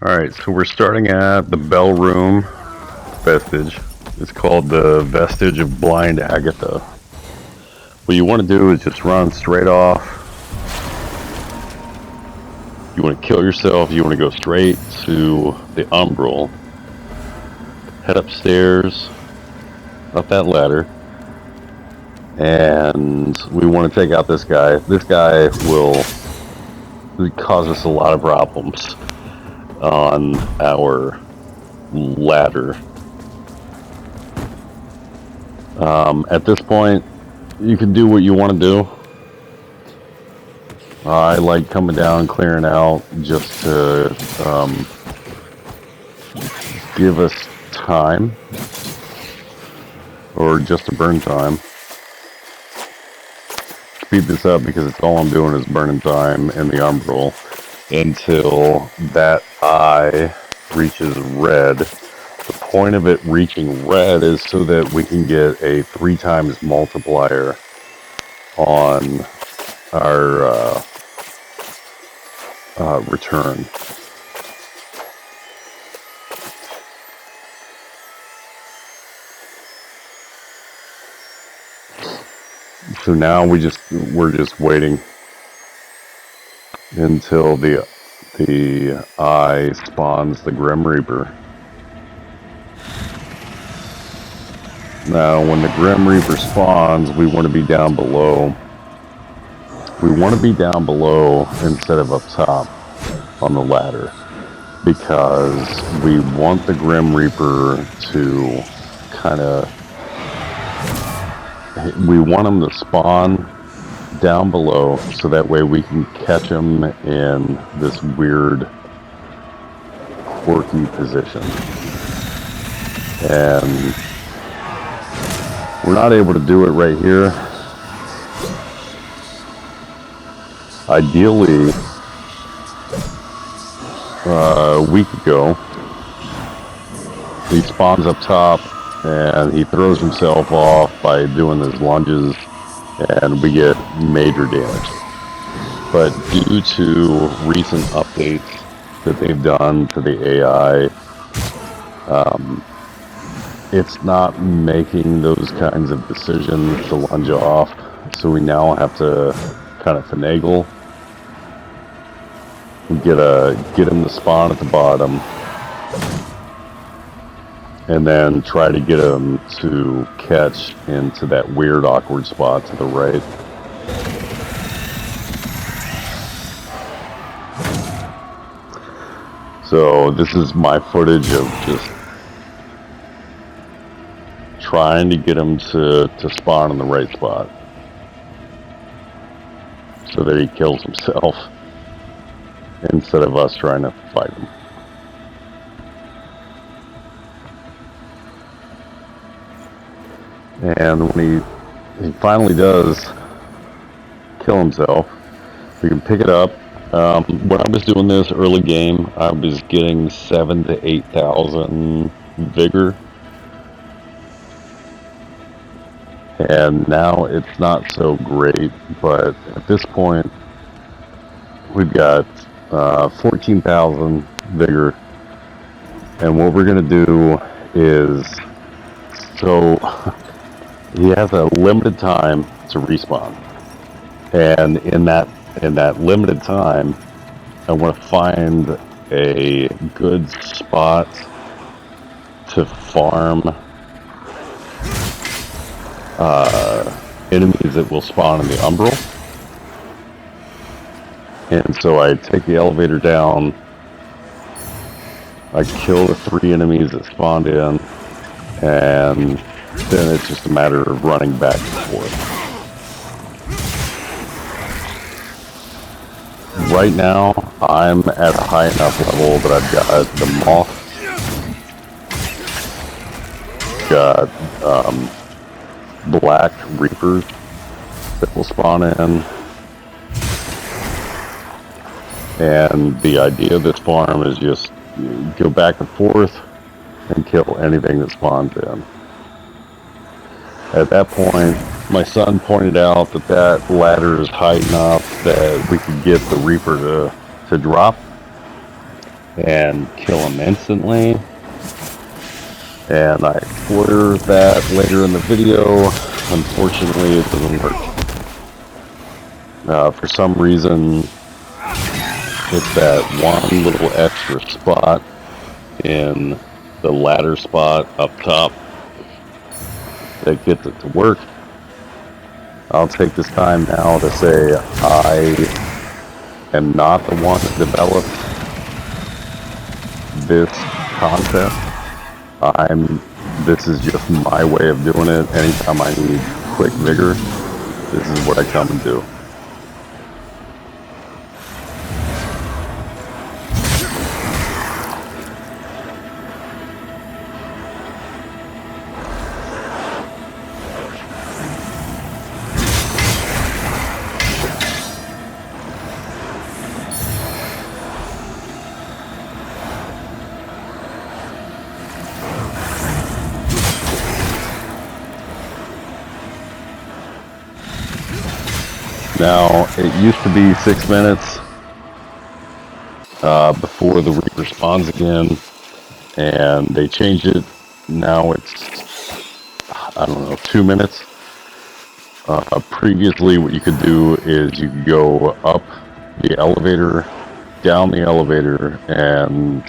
Alright, so we're starting at the Bell Room Vestige. It's called the Vestige of Blind Agatha. What you want to do is just run straight off. You want to kill yourself, you want to go straight to the Umbral. Head upstairs, up that ladder. And we want to take out this guy. This guy will cause us a lot of problems on our ladder. At this point, you can do what you want to do. I like coming down, clearing out, just to give us time, or just to burn time. Speed this up because it's all I'm doing is burning time in the Umbral until that eye reaches red. The point of it reaching red is so that we can get a 3 times multiplier on our return. So now we're just waiting until the eye spawns the Grim Reaper. Now, when the Grim Reaper spawns, we want to be down below. We want to be down below instead of up top on the ladder, because we want the Grim Reaper to we want him to spawn down below so that way we can catch him in this weird, quirky position. And we're not able to do it right here. Ideally, a week ago, he spawns up top and he throws himself off by doing his lunges, and we get major damage. But due to recent updates that they've done to the AI, it's not making those kinds of decisions to lunge off, so we now have to kind of finagle, get him to spawn at the bottom, and then try to get him to catch into that weird awkward spot to the right. So this is my footage of just trying to get him to spawn in the right spot so that he kills himself instead of us trying to fight him. And when he finally does kill himself, we can pick it up. When I was doing this early game, I was getting 7,000 to 8,000 Vigor. And now it's not so great, but at this point, we've got 14,000 Vigor. And what we're going to do is, so he has a limited time to respawn, and in that limited time, I want to find a good spot to farm enemies that will spawn in the Umbral. And so I take the elevator down, I kill the 3 enemies that spawned in, and then it's just a matter of running back and forth. Right now, I'm at a high enough level that I've got the moth, got black reapers that will spawn in, and the idea of this farm is just go back and forth and kill anything that spawns in. At that point, my son pointed out that ladder is high enough that we could get the Reaper to drop. and kill him instantly. And I explore that later in the video. Unfortunately, it doesn't work. For some reason, it's that one little extra spot in the ladder spot up top that gets it to work. I'll take this time now to say I am not the one that developed this concept. This is just my way of doing it. Anytime I need quick vigor, this is what I come and do. Now, it used to be 6 minutes before the Reaper spawns again, and they changed it. Now it's, I don't know, 2 minutes. Previously, what you could do is you could go up the elevator, down the elevator, and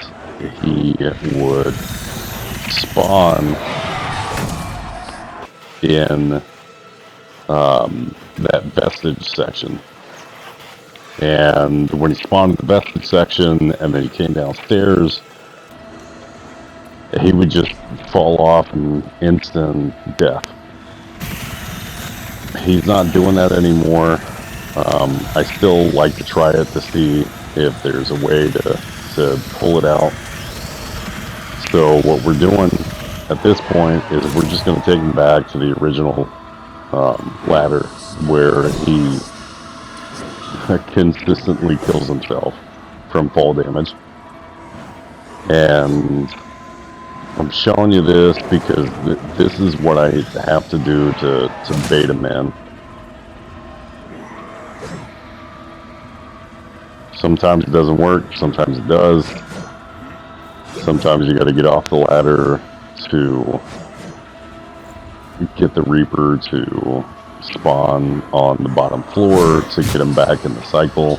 he would spawn in that vestige section. And when he spawned in the vestige section and then he came downstairs, he would just fall off in instant death. He's not doing that anymore. I still like to try it to see if there's a way to pull it out. So what we're doing at this point is we're just going to take him back to the original ladder where he consistently kills himself from fall damage. And I'm showing you this because this is what I have to do to bait him in. Sometimes it doesn't work, sometimes it does. Sometimes you got to get off the ladder to get the Reaper to spawn on the bottom floor to get him back in the cycle.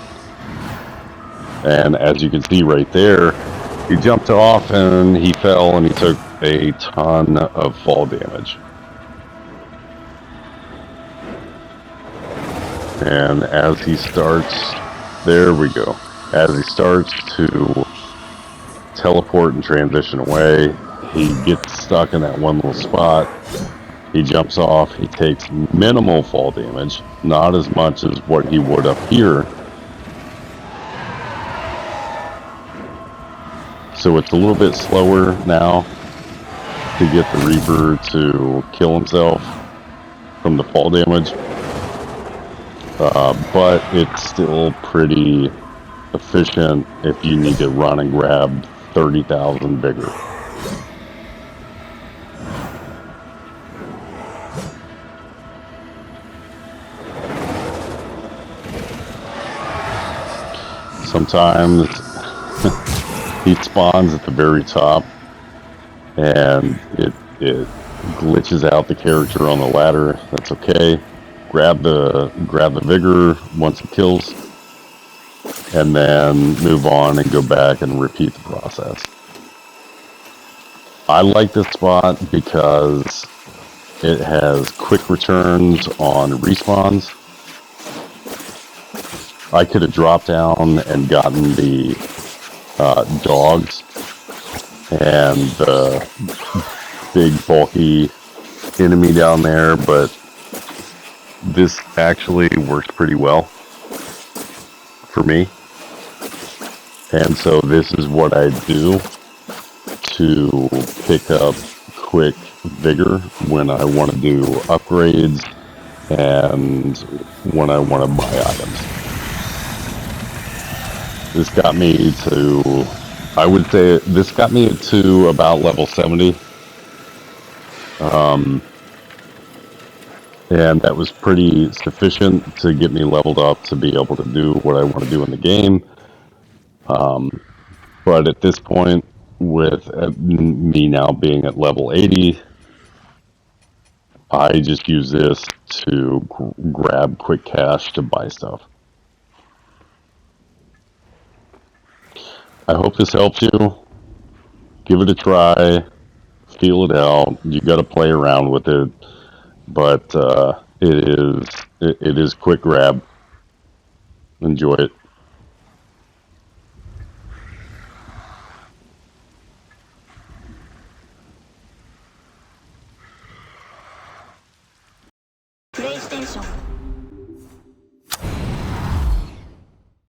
And as you can see right there, he jumped off and he fell and he took a ton of fall damage. And as he starts, there we go. As he starts to teleport and transition away, he gets stuck in that one little spot. He jumps off, he takes minimal fall damage, not as much as what he would up here. So it's a little bit slower now to get the Reaper to kill himself from the fall damage. But it's still pretty efficient if you need to run and grab 30,000 Vigor. Sometimes he spawns at the very top and it glitches out the character on the ladder. That's okay. Grab the Vigor once it kills, and then move on and go back and repeat the process. I like this spot because it has quick returns on respawns. I could have dropped down and gotten the dogs and the big bulky enemy down there, but this actually works pretty well for me. And so this is what I do to pick up quick Vigor when I want to do upgrades and when I want to buy items. This got me to, I would say, this got me to about level 70. And that was pretty sufficient to get me leveled up to be able to do what I want to do in the game. But at this point, with me now being at level 80, I just use this to grab quick cash to buy stuff. I hope this helps you. Give it a try. Feel it out. You got to play around with it, but it is quick grab. Enjoy it. PlayStation